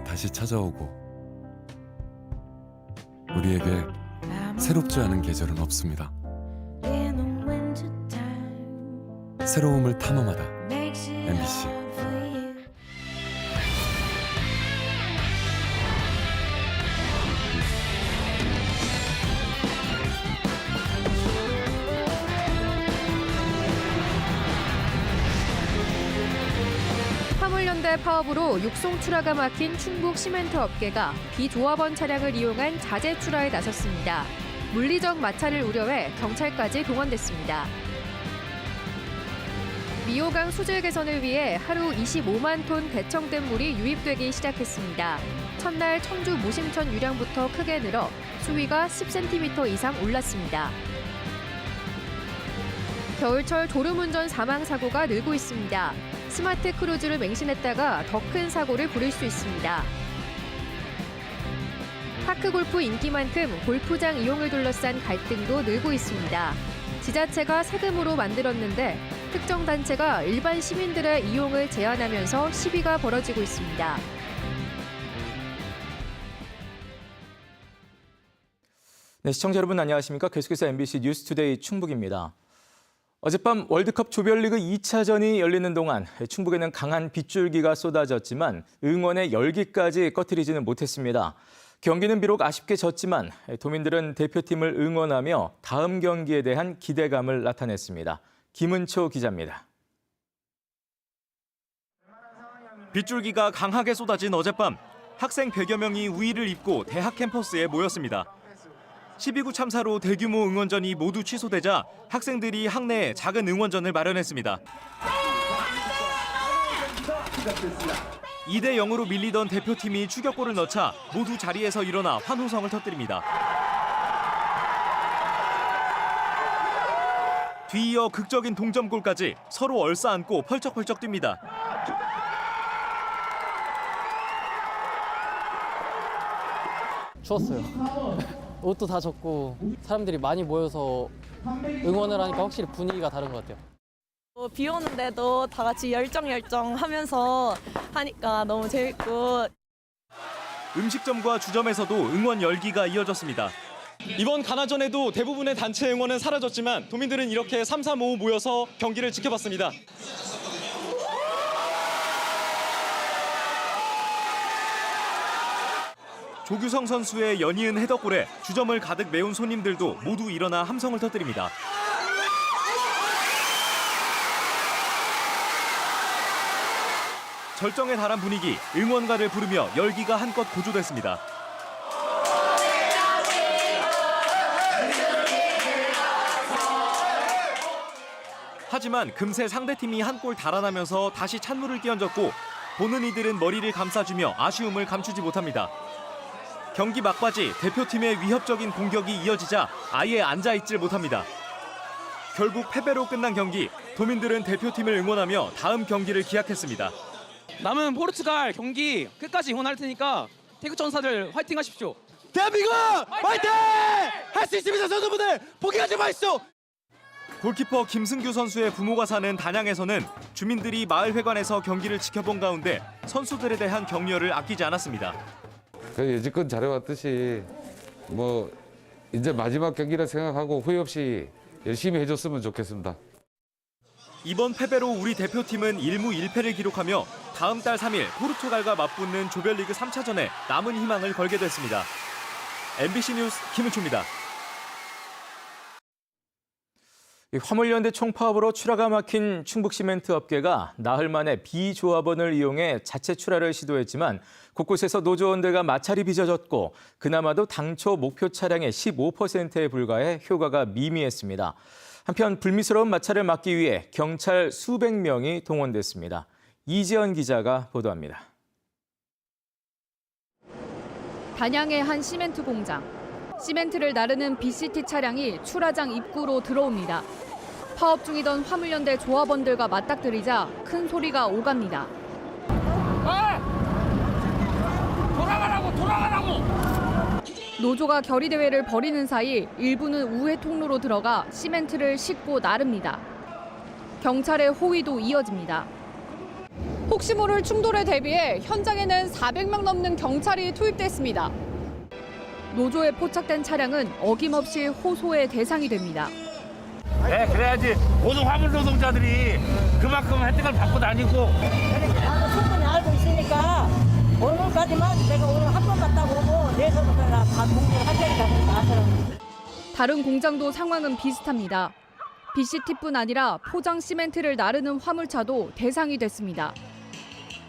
계절은 다시 찾아오고 우리에게 새롭지 않은 계절은 없습니다. 새로움을 탐험하다 MBC. 화물연대 파업으로 육송 출하가 막힌 충북 시멘트 업계가 비조합원 차량을 이용한 자재 출하에 나섰습니다. 물리적 마찰을 우려해 경찰까지 동원됐습니다. 미호강 수질 개선을 위해 하루 25만 톤 대청댐 물이 유입되기 시작했습니다. 첫날 청주 모심천 유량부터 크게 늘어 수위가 10cm 이상 올랐습니다. 겨울철 졸음운전 사망 사고가 늘고 있습니다. 스마트 크루즈를 맹신했다가 더 큰 사고를 부를 수 있습니다. 파크골프 인기만큼 골프장 이용을 둘러싼 갈등도 늘고 있습니다. 지자체가 세금으로 만들었는데 특정 단체가 일반 시민들의 이용을 제한하면서 시비가 벌어지고 있습니다. 네, 시청자 여러분 안녕하십니까? 계속해서 MBC 뉴스투데이 충북입니다. 어젯밤 월드컵 조별리그 2차전이 열리는 동안 충북에는 강한 빗줄기가 쏟아졌지만 응원의 열기까지 꺼뜨리지는 못했습니다. 경기는 비록 아쉽게 졌지만 도민들은 대표팀을 응원하며 다음 경기에 대한 기대감을 나타냈습니다. 김은초 기자입니다. 빗줄기가 강하게 쏟아진 어젯밤, 학생 100여 명이 우의를 입고 대학 캠퍼스에 모였습니다. 12구 참사로 대규모 응원전이 모두 취소되자 학생들이 학내에 작은 응원전을 마련했습니다. 2대 0으로 밀리던 대표팀이 추격골을 넣자 모두 자리에서 일어나 환호성을 터뜨립니다. 뒤이어 극적인 동점골까지 서로 얼싸안고 펄쩍펄쩍 뜁니다. 추웠어요. 옷도 다 젖고 사람들이 많이 모여서 응원을 하니까 확실히 분위기가 다른 것 같아요. 비 오는데도 다 같이 열정 하면서 하니까 너무 재밌고. 음식점과 주점에서도 응원 열기가 이어졌습니다. 이번 가나전에도 대부분의 단체 응원은 사라졌지만 도민들은 이렇게 3-3-5 모여서 경기를 지켜봤습니다. 조규성 선수의 연이은 헤더골에 주점을 가득 메운 손님들도 모두 일어나 함성을 터뜨립니다. 절정에 달한 분위기, 응원가를 부르며 열기가 한껏 고조됐습니다. 하지만 금세 상대팀이 한 골 달아나면서 다시 찬물을 끼얹었고 보는 이들은 머리를 감싸주며 아쉬움을 감추지 못합니다. 경기 막바지 대표팀의 위협적인 공격이 이어지자 아예 앉아있질 못합니다. 결국 패배로 끝난 경기, 도민들은 대표팀을 응원하며 다음 경기를 기약했습니다. 남은 포르투갈 경기 끝까지 응원할 테니까 태극전사들 화이팅 하십시오. 대한민국 화이팅! 할 수 있습니다, 선수분들! 포기하지 마십시오! 골키퍼 김승규 선수의 부모가 사는 단양에서는 주민들이 마을회관에서 경기를 지켜본 가운데 선수들에 대한 격려를 아끼지 않았습니다. 여지껏 잘해왔듯이 이제 마지막 경기라 생각하고 후회 없이 열심히 해줬으면 좋겠습니다. 이번 패배로 우리 대표팀은 1무 1패를 기록하며 다음 달 3일 포르투갈과 맞붙는 조별리그 3차전에 남은 희망을 걸게 됐습니다. MBC 뉴스 김은초입니다. 화물연대 총파업으로 출하가 막힌 충북시멘트 업계가 나흘 만에 비조합원을 이용해 자체 출하를 시도했지만 곳곳에서 노조원들과 마찰이 빚어졌고 그나마도 당초 목표 차량의 15%에 불과해 효과가 미미했습니다. 한편 불미스러운 마찰을 막기 위해 경찰 수백 명이 동원됐습니다. 이지연 기자가 보도합니다. 단양의 한 시멘트 공장. 시멘트를 나르는 BCT 차량이 출하장 입구로 들어옵니다. 파업 중이던 화물연대 조합원들과 맞닥뜨리자 큰 소리가 오갑니다. 돌아가라고! 노조가 결의대회를 벌이는 사이 일부는 우회 통로로 들어가 시멘트를 싣고 나릅니다. 경찰의 호위도 이어집니다. 혹시 모를 충돌에 대비해 현장에는 400명 넘는 경찰이 투입됐습니다. 노조에 포착된 차량은 어김없이 호소의 대상이 됩니다. 네, 그래야지 모든 화물 노동자들이 그만큼 혜택을 받고 다니고. 나도 충분히 알고 있으니까 오늘까지만 내가 오늘 한 번 갔다 오고 내일부터 다 공부를 할 테니까 나서는. 다른 공장도 상황은 비슷합니다. BCT뿐 아니라 포장 시멘트를 나르는 화물차도 대상이 됐습니다.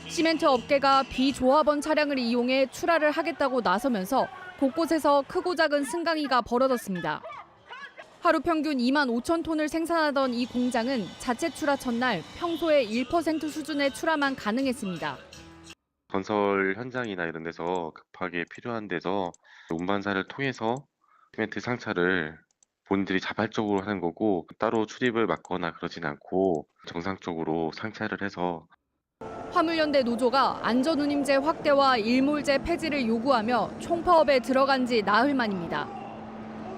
시멘트 업계가 비조합원 차량을 이용해 출하를 하겠다고 나서면서 곳곳에서 크고 작은 승강이가 벌어졌습니다. 하루 평균 2만 5천 톤을 생산하던 이 공장은 자체 출하 첫날 평소의 1% 수준의 출하만 가능했습니다. 건설 현장이나 이런 데서 급하게 필요한 데서 운반사를 통해서 시멘트 상차를 본인들이 자발적으로 하는 거고 따로 출입을 막거나 그러진 않고 정상적으로 상차를 해서. 화물연대 노조가 안전운임제 확대와 일몰제 폐지를 요구하며 총파업에 들어간 지 나흘 만입니다.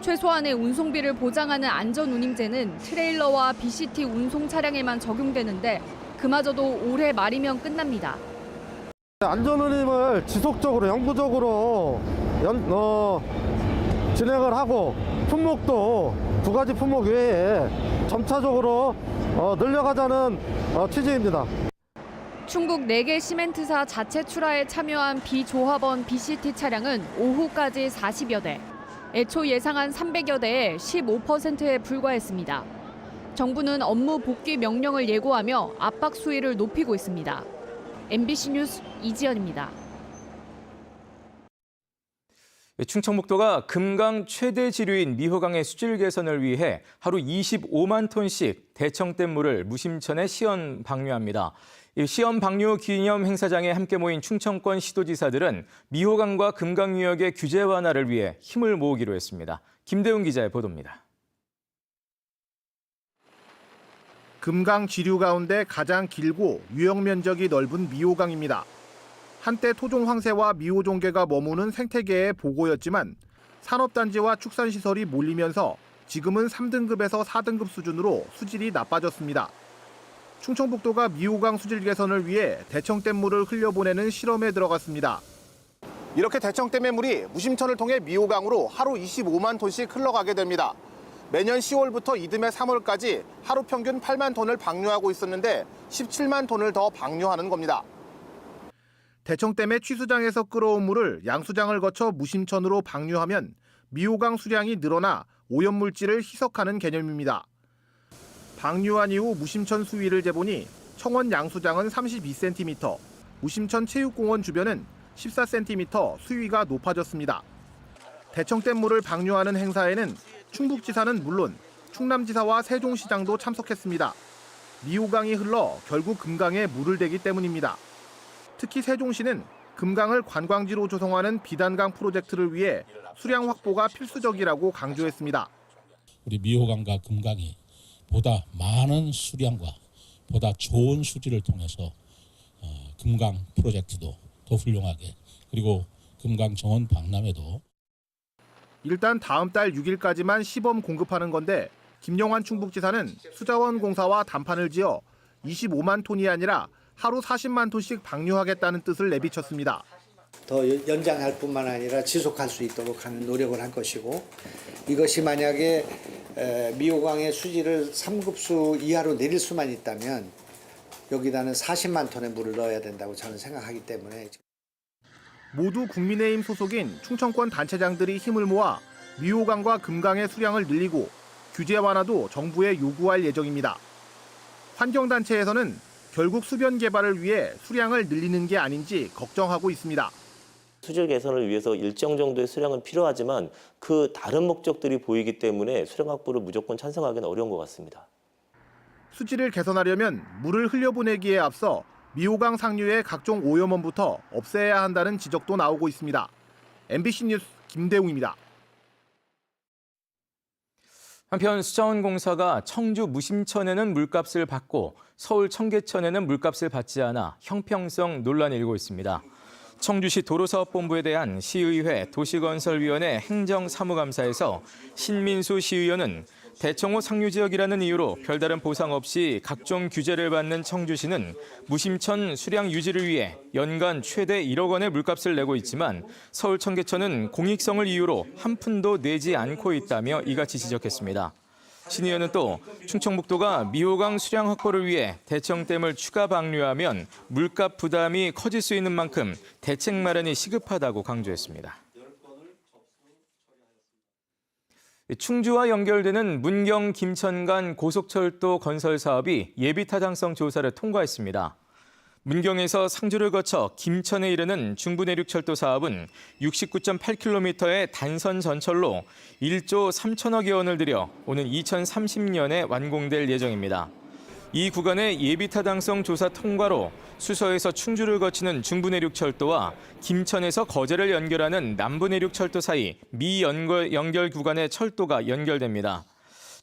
최소한의 운송비를 보장하는 안전운임제는 트레일러와 BCT 운송 차량에만 적용되는데 그마저도 올해 말이면 끝납니다. 안전운임을 지속적으로 영구적으로 진행을 하고 품목도 2가지 품목 외에 점차적으로 늘려가자는 취지입니다. 충북 4개 시멘트사 자체 출하에 참여한 비조합원 BCT 차량은 오후까지 40여 대, 애초 예상한 300여 대의 15%에 불과했습니다. 정부는 업무 복귀 명령을 예고하며 압박 수위를 높이고 있습니다. MBC 뉴스 이지연입니다. 충청북도가 금강 최대 지류인 미호강의 수질 개선을 위해 하루 25만 톤씩 대청댐 물을 무심천에 시연 방류합니다. 이 시연 방류 기념 행사장에 함께 모인 충청권 시도지사들은 미호강과 금강유역의 규제 완화를 위해 힘을 모으기로 했습니다. 김대웅 기자의 보도입니다. 금강 지류 가운데 가장 길고 유역 면적이 넓은 미호강입니다. 한때 토종 황새와 미호종개가 머무는 생태계의 보고였지만 산업단지와 축산시설이 몰리면서 지금은 3등급에서 4등급 수준으로 수질이 나빠졌습니다. 충청북도가 미호강 수질 개선을 위해 대청댐물을 흘려보내는 실험에 들어갔습니다. 이렇게 대청댐의 물이 무심천을 통해 미호강으로 하루 25만 톤씩 흘러가게 됩니다. 매년 10월부터 이듬해 3월까지 하루 평균 8만 톤을 방류하고 있었는데 17만 톤을 더 방류하는 겁니다. 대청댐의 취수장에서 끌어온 물을 양수장을 거쳐 무심천으로 방류하면 미호강 수량이 늘어나 오염물질을 희석하는 개념입니다. 방류한 이후 무심천 수위를 재보니 청원 양수장은 32cm, 무심천 체육공원 주변은 14cm 수위가 높아졌습니다. 대청댐 물을 방류하는 행사에는 충북지사는 물론 충남지사와 세종시장도 참석했습니다. 미호강이 흘러 결국 금강에 물을 대기 때문입니다. 특히 세종시는 금강을 관광지로 조성하는 비단강 프로젝트를 위해 수량 확보가 필수적이라고 강조했습니다. 우리 미호강과 금강이 보다 많은 수량과 보다 좋은 수질을 통해서 금강 프로젝트도 더 훌륭하게, 그리고 금강 정원 박람회도 일단 다음 달 6일까지만 시범 공급하는 건데 김영환 충북지사는 수자원 공사와 담판을 지어 25만 톤이 아니라 하루 40만 톤씩 방류하겠다는 뜻을 내비쳤습니다. 더 연장할 뿐만 아니라 지속할 수 있도록 하는 노력을 할 것이고, 이것이 만약에 미호강의 수질을 3급수 이하로 내릴 수만 있다면 여기다는 40만 톤의 물을 넣어야 된다고 저는 생각하기 때문에. 모두 국민의힘 소속인 충청권 단체장들이 힘을 모아 미호강과 금강의 수량을 늘리고 규제 완화도 정부에 요구할 예정입니다. 환경단체에서는 결국 수변 개발을 위해 수량을 늘리는 게 아닌지 걱정하고 있습니다. 수질 개선을 위해서 일정 정도의 수량은 필요하지만 그 다른 목적들이 보이기 때문에 수량 확보를 무조건 찬성하기는 어려운 것 같습니다. 수질을 개선하려면 물을 흘려보내기에 앞서 미호강 상류의 각종 오염원부터 없애야 한다는 지적도 나오고 있습니다. MBC 뉴스 김대웅입니다. 한편 수자원공사가 청주 무심천에는 물값을 받고 서울 청계천에는 물값을 받지 않아 형평성 논란이 일고 있습니다. 청주시 도로사업본부에 대한 시의회 도시건설위원회 행정사무감사에서 신민수 시의원은 대청호 상류 지역이라는 이유로 별다른 보상 없이 각종 규제를 받는 청주시는 무심천 수량 유지를 위해 연간 최대 1억 원의 물값을 내고 있지만 서울 청계천은 공익성을 이유로 한 푼도 내지 않고 있다며 이같이 지적했습니다. 신 의원은 또 충청북도가 미호강 수량 확보를 위해 대청댐을 추가 방류하면 물값 부담이 커질 수 있는 만큼 대책 마련이 시급하다고 강조했습니다. 충주와 연결되는 문경 김천 간 고속철도 건설 사업이 예비 타당성 조사를 통과했습니다. 문경에서 상주를 거쳐 김천에 이르는 중부내륙철도 사업은 69.8km의 단선 전철로 1조 3천억여 원을 들여 오는 2030년에 완공될 예정입니다. 이 구간의 예비 타당성 조사 통과로 수서에서 충주를 거치는 중부내륙철도와 김천에서 거제를 연결하는 남부내륙철도 사이 미연결 구간의 철도가 연결됩니다.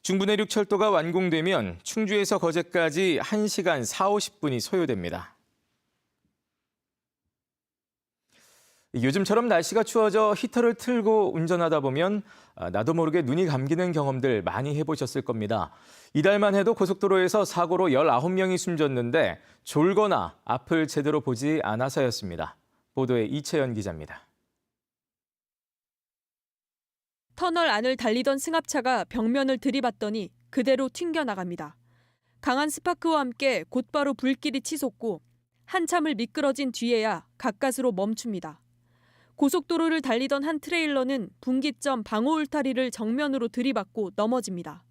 중부내륙철도가 완공되면 충주에서 거제까지 1시간 40-50분이 소요됩니다. 요즘처럼 날씨가 추워져 히터를 틀고 운전하다 보면 나도 모르게 눈이 감기는 경험들 많이 해보셨을 겁니다. 이달만 해도 고속도로에서 사고로 19명이 숨졌는데 졸거나 앞을 제대로 보지 않아서였습니다. 보도에 이채연 기자입니다. 터널 안을 달리던 승합차가 벽면을 들이받더니 그대로 튕겨나갑니다. 강한 스파크와 함께 곧바로 불길이 치솟고 한참을 미끄러진 뒤에야 가까스로 멈춥니다. 고속도로를 달리던 한 트레일러는 분기점 방호 울타리를 정면으로 들이받고 넘어집니다.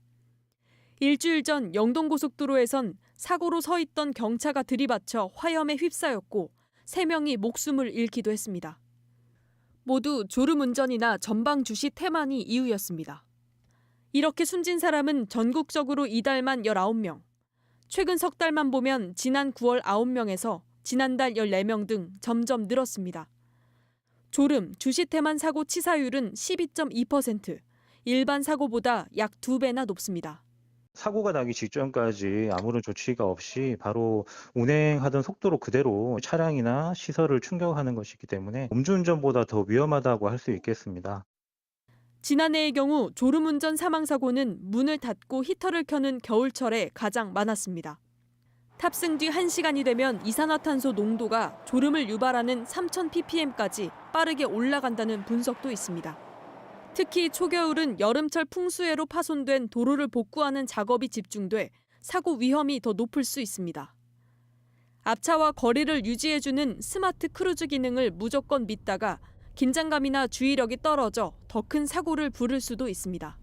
일주일 전 영동고속도로에선 사고로 서 있던 경차가 들이받쳐 화염에 휩싸였고 3명이 목숨을 잃기도 했습니다. 모두 졸음운전이나 전방 주시 태만이 이유였습니다. 이렇게 숨진 사람은 전국적으로 이달만 19명. 최근 석 달만 보면 지난 9월 9명에서 지난달 14명 등 점점 늘었습니다. 졸음, 주시태만 사고 치사율은 12.2%, 일반 사고보다 약 2배나 높습니다. 사고가 나기 직전까지 아무런 조치가 없이 바로 운행하던 속도로 그대로 차량이나 시설을 충격하는 것이기 때문에 음주운전보다 더 위험하다고 할 수 있겠습니다. 지난해의 경우 졸음운전 사망사고는 문을 닫고 히터를 켜는 겨울철에 가장 많았습니다. 탑승 뒤 1시간이 되면 이산화탄소 농도가 졸음을 유발하는 3000ppm까지 빠르게 올라간다는 분석도 있습니다. 특히 초겨울은 여름철 풍수해로 파손된 도로를 복구하는 작업이 집중돼 사고 위험이 더 높을 수 있습니다. 앞차와 거리를 유지해주는 스마트 크루즈 기능을 무조건 믿다가 긴장감이나 주의력이 떨어져 더 큰 사고를 부를 수도 있습니다.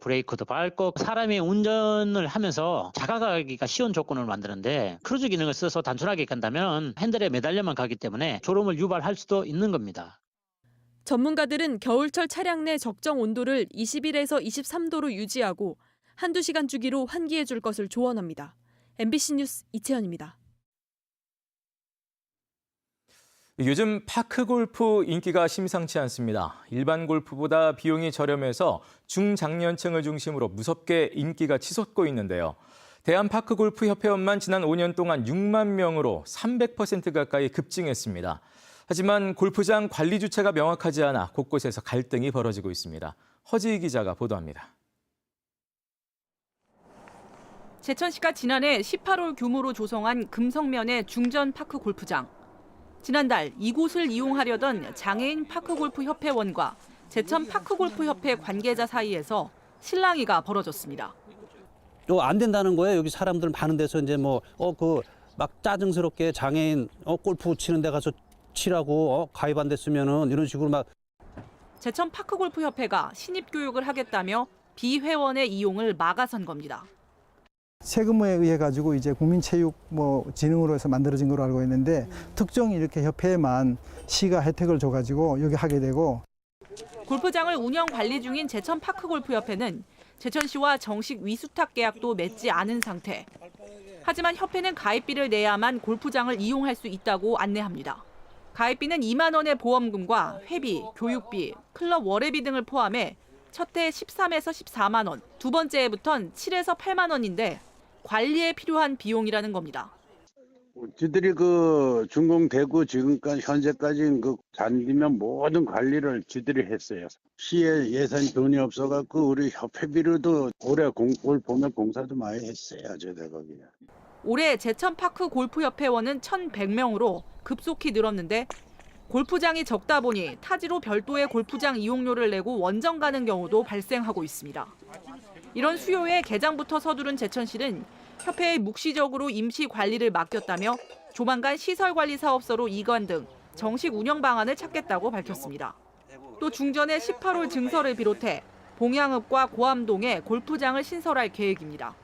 브레이크도 밟고 사람이 운전을 하면서 다가가기가 쉬운 조건을 만드는데 크루즈 기능을 써서 단순하게 간다면 핸들에 매달려만 가기 때문에 졸음을 유발할 수도 있는 겁니다. 전문가들은 겨울철 차량 내 적정 온도를 21에서 23도로 유지하고 한두 시간 주기로 환기해 줄 것을 조언합니다. MBC 뉴스 이채연입니다. 요즘 파크 골프 인기가 심상치 않습니다. 일반 골프보다 비용이 저렴해서 중장년층을 중심으로 무섭게 인기가 치솟고 있는데요. 대한파크골프협회원만 지난 5년 동안 6만 명으로 300% 가까이 급증했습니다. 하지만 골프장 관리 주체가 명확하지 않아 곳곳에서 갈등이 벌어지고 있습니다. 허지희 기자가 보도합니다. 제천시가 지난해 18홀 규모로 조성한 금성면의 중전 파크 골프장. 지난달 이곳을 이용하려던 장애인 파크골프협회원과 제천 파크골프협회 관계자 사이에서 실랑이가 벌어졌습니다. 안 된다는 거예요. 여기 사람들 많은 데서 이제 막 짜증스럽게 장애인 골프 치는 데 가서 치라고 가입 안 됐으면은 이런 식으로 막. 제천 파크골프협회가 신입 교육을 하겠다며 비회원의 이용을 막아선 겁니다. 세금에 의해 가지고 이제 국민체육 진흥으로 해서 만들어진 걸로 알고 있는데 특정 이렇게 협회에만 시가 혜택을 줘가지고 여기 하게 되고. 골프장을 운영 관리 중인 제천 파크골프협회는 제천시와 정식 위수탁 계약도 맺지 않은 상태. 하지만 협회는 가입비를 내야만 골프장을 이용할 수 있다고 안내합니다. 가입비는 2만 원의 보험금과 회비, 교육비, 클럽 월회비 등을 포함해 첫 해 13에서 14만 원, 두 번째 해부턴 7에서 8만 원인데 관리에 필요한 비용이라는 겁니다. 지들이 그 준공 대구 지금까지 현재까지 그 잔디면 모든 관리를 지들이 했어요. 시에 예산이 돈이 없어갖고 우리 협회비로도 올해 올 봄에 공사도 많이 했어요. 저희들 거기에. 올해 제천파크 골프협회원은 1,100명으로 급속히 늘었는데 골프장이 적다 보니 타지로 별도의 골프장 이용료를 내고 원정 가는 경우도 발생하고 있습니다. 이런 수요에 개장부터 서두른 제천시는 협회에 묵시적으로 임시 관리를 맡겼다며 조만간 시설관리사업소로 이관 등 정식 운영 방안을 찾겠다고 밝혔습니다. 또 중전에 18홀 증설을 비롯해 봉양읍과 고암동에 골프장을 신설할 계획입니다.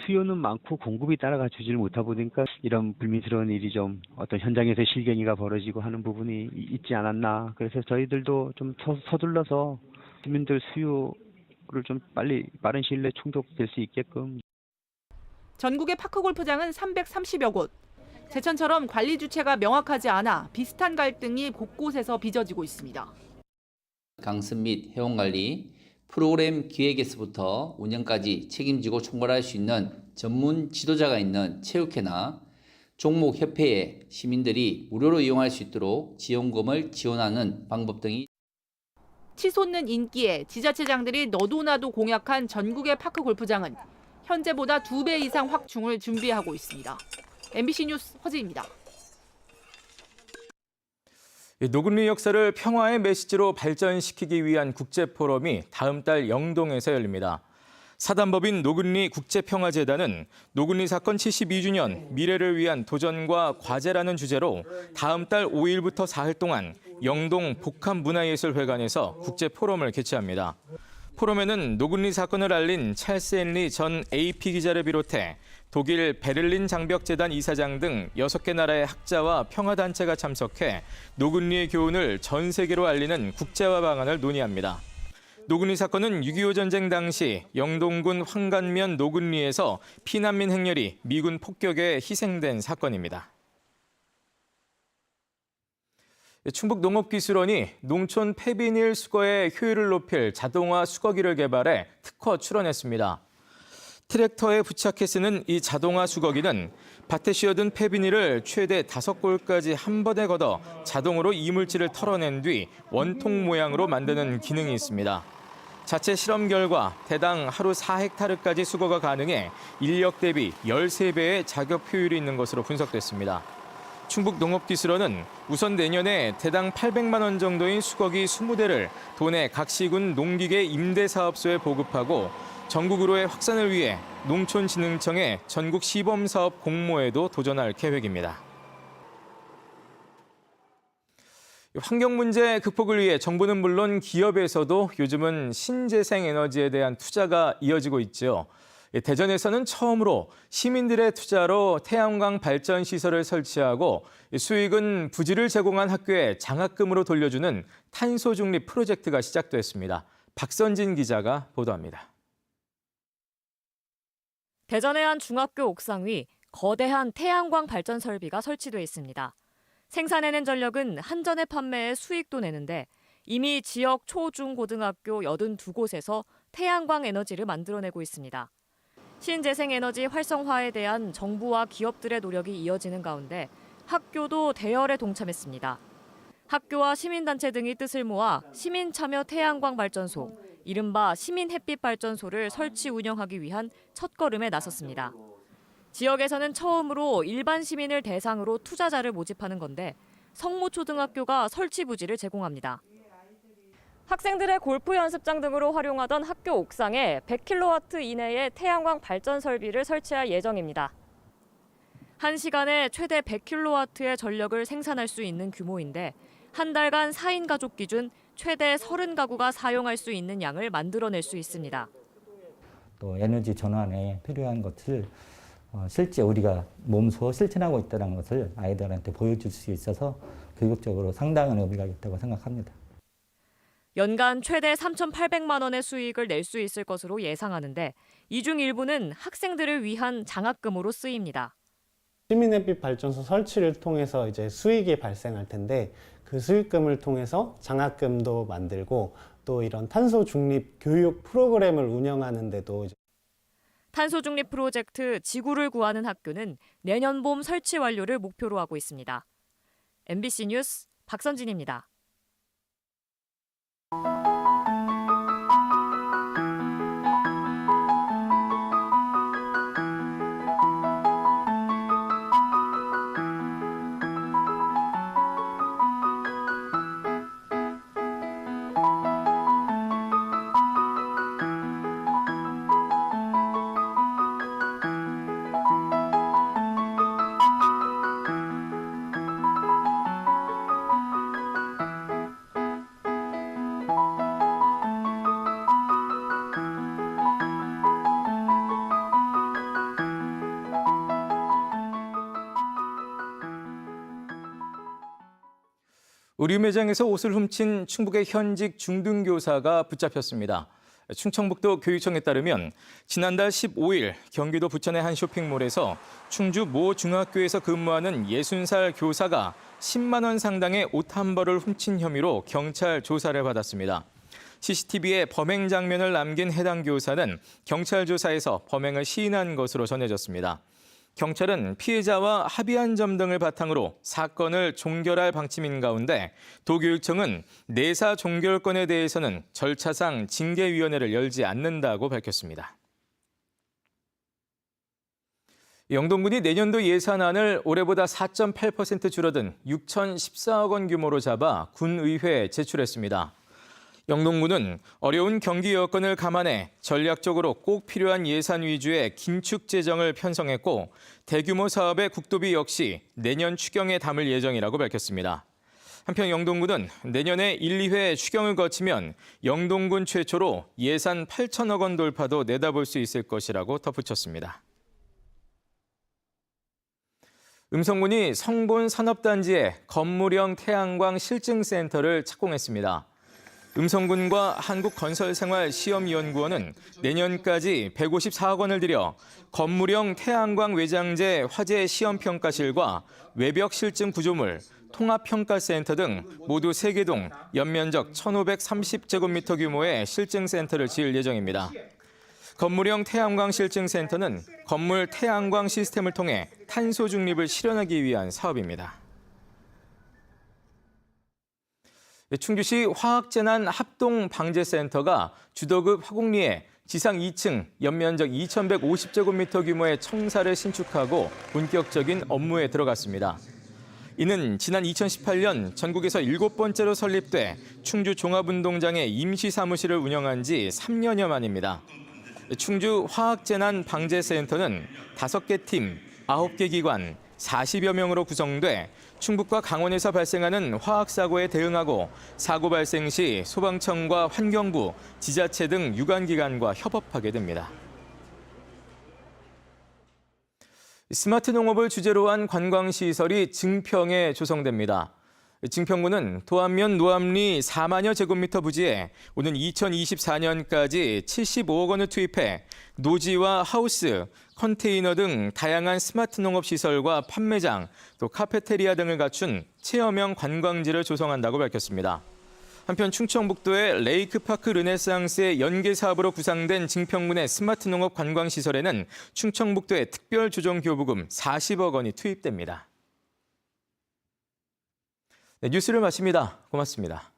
수요는 많고 공급이 따라가 주질 못하다 보니까 이런 불미스러운 일이 좀 어떤 현장에서 실갱이가 벌어지고 하는 부분이 있지 않았나. 그래서 저희들도 좀 서둘러서 시민들 수요를 좀 빠른 시일 내에 충족될 수 있게끔. 전국의 파크 골프장은 330여 곳. 제천처럼 관리 주체가 명확하지 않아 비슷한 갈등이 곳곳에서 빚어지고 있습니다. 강습 및 회원관리, 프로그램 기획에서부터 운영까지 책임지고 총괄할 수 있는 전문 지도자가 있는 체육회나 종목 협회에 시민들이 무료로 이용할 수 있도록 지원금을 지원하는 방법 등이 치솟는 인기에 지자체장들이 너도나도 공약한 전국의 파크 골프장은 현재보다 2배 이상 확충을 준비하고 있습니다. MBC 뉴스 허지입니다. 노근리 역사를 평화의 메시지로 발전시키기 위한 국제포럼이 다음 달 영동에서 열립니다. 사단법인 노근리 국제평화재단은 노근리 사건 72주년 미래를 위한 도전과 과제라는 주제로 다음 달 5일부터 4일 동안 영동 복합문화예술회관에서 국제포럼을 개최합니다. 포럼에는 노근리 사건을 알린 찰스 헨리 전 AP 기자를 비롯해 독일 베를린 장벽재단 이사장 등 6개 나라의 학자와 평화단체가 참석해 노근리의 교훈을 전 세계로 알리는 국제화 방안을 논의합니다. 노근리 사건은 6.25 전쟁 당시 영동군 황간면 노근리에서 피난민 행렬이 미군 폭격에 희생된 사건입니다. 충북농업기술원이 농촌 폐비닐 수거의 효율을 높일 자동화 수거기를 개발해 특허 출원했습니다. 트랙터에 부착해 쓰는 이 자동화 수거기는 밭에 씌어둔 폐비닐을 최대 5골까지 한 번에 걷어 자동으로 이물질을 털어낸 뒤 원통 모양으로 만드는 기능이 있습니다. 자체 실험 결과 대당 하루 4헥타르까지 수거가 가능해 인력 대비 13배의 작업 효율이 있는 것으로 분석됐습니다. 충북농업기술원은 우선 내년에 대당 800만 원 정도인 수거기 20대를 도내 각 시군 농기계 임대사업소에 보급하고 전국으로의 확산을 위해 농촌진흥청의 전국 시범사업 공모에도 도전할 계획입니다. 환경 문제 극복을 위해 정부는 물론 기업에서도 요즘은 신재생 에너지에 대한 투자가 이어지고 있죠. 대전에서는 처음으로 시민들의 투자로 태양광 발전 시설을 설치하고 수익은 부지를 제공한 학교에 장학금으로 돌려주는 탄소 중립 프로젝트가 시작됐습니다. 박선진 기자가 보도합니다. 대전의 한 중학교 옥상 위 거대한 태양광 발전 설비가 설치돼 있습니다. 생산해낸 전력은 한전에 판매해 수익도 내는데 이미 지역 초, 중, 고등학교 82곳에서 태양광 에너지를 만들어내고 있습니다. 신재생에너지 활성화에 대한 정부와 기업들의 노력이 이어지는 가운데 학교도 대열에 동참했습니다. 학교와 시민단체 등이 뜻을 모아 시민참여 태양광 발전소, 이른바 시민햇빛발전소를 설치 운영하기 위한 첫걸음에 나섰습니다. 지역에서는 처음으로 일반 시민을 대상으로 투자자를 모집하는 건데 성모초등학교가 설치 부지를 제공합니다. 학생들의 골프 연습장 등으로 활용하던 학교 옥상에 100kW 이내의 태양광 발전 설비를 설치할 예정입니다. 1시간에 최대 100kW의 전력을 생산할 수 있는 규모인데 한 달간 4인 가족 기준 최대 30가구가 사용할 수 있는 양을 만들어낼 수 있습니다. 또 에너지 전환에 필요한 것을 실제 우리가 몸소 실천하고 있다는 것을 아이들한테 보여줄 수 있어서 교육적으로 상당한 의미가 있다고 생각합니다. 연간 최대 3,800만 원의 수익을 낼 수 있을 것으로 예상하는데 이 중 일부는 학생들을 위한 장학금으로 쓰입니다. 시민햇빛 발전소 설치를 통해서 이제 수익이 발생할 텐데 그 수익금을 통해서 장학금도 만들고 또 이런 탄소 중립 교육 프로그램을 운영하는 데도 탄소 중립 프로젝트 지구를 구하는 학교는 내년 봄 설치 완료를 목표로 하고 있습니다. MBC 뉴스 박선진입니다. 의류 매장에서 옷을 훔친 충북의 현직 중등교사가 붙잡혔습니다. 충청북도 교육청에 따르면 지난달 15일 경기도 부천의 한 쇼핑몰에서 충주 모 중학교에서 근무하는 60살 교사가 10만 원 상당의 옷 한 벌을 훔친 혐의로 경찰 조사를 받았습니다. CCTV에 범행 장면을 남긴 해당 교사는 경찰 조사에서 범행을 시인한 것으로 전해졌습니다. 경찰은 피해자와 합의한 점 등을 바탕으로 사건을 종결할 방침인 가운데 도교육청은 내사 종결권에 대해서는 절차상 징계위원회를 열지 않는다고 밝혔습니다. 영동군이 내년도 예산안을 올해보다 4.8% 줄어든 6,014억 원 규모로 잡아 군의회에 제출했습니다. 영동군은 어려운 경기 여건을 감안해 전략적으로 꼭 필요한 예산 위주의 긴축 재정을 편성했고 대규모 사업의 국도비 역시 내년 추경에 담을 예정이라고 밝혔습니다. 한편 영동군은 내년에 1, 2회 추경을 거치면 영동군 최초로 예산 8천억 원 돌파도 내다볼 수 있을 것이라고 덧붙였습니다. 음성군이 성본 산업단지에 건물형 태양광 실증센터를 착공했습니다. 음성군과 한국건설생활시험연구원은 내년까지 154억 원을 들여 건물형 태양광 외장재 화재 시험평가실과 외벽 실증 구조물, 통합평가센터 등 모두 3개 동 연면적 1,530제곱미터 규모의 실증센터를 지을 예정입니다. 건물형 태양광 실증센터는 건물 태양광 시스템을 통해 탄소 중립을 실현하기 위한 사업입니다. 충주시 화학재난합동방재센터가 주도급 화곡리에 지상 2층 연면적 2,150제곱미터 규모의 청사를 신축하고 본격적인 업무에 들어갔습니다. 이는 지난 2018년 전국에서 7번째로 설립돼 충주 종합운동장에 임시 사무실을 운영한 지 3년여 만입니다. 충주 화학재난방재센터는 5개 팀, 9개 기관, 40여 명으로 구성돼 충북과 강원에서 발생하는 화학사고에 대응하고 사고 발생 시 소방청과 환경부, 지자체 등 유관기관과 협업하게 됩니다. 스마트 농업을 주제로 한 관광시설이 증평에 조성됩니다. 증평구는 도안면 노암리 4만여 제곱미터 부지에 오는 2024년까지 75억 원을 투입해 노지와 하우스, 컨테이너 등 다양한 스마트 농업 시설과 판매장, 또 카페테리아 등을 갖춘 체험형 관광지를 조성한다고 밝혔습니다. 한편 충청북도의 레이크파크 르네상스의 연계 사업으로 구상된 증평군의 스마트 농업 관광시설에는 충청북도의 특별조정교부금 40억 원이 투입됩니다. 네, 뉴스를 마칩니다. 고맙습니다.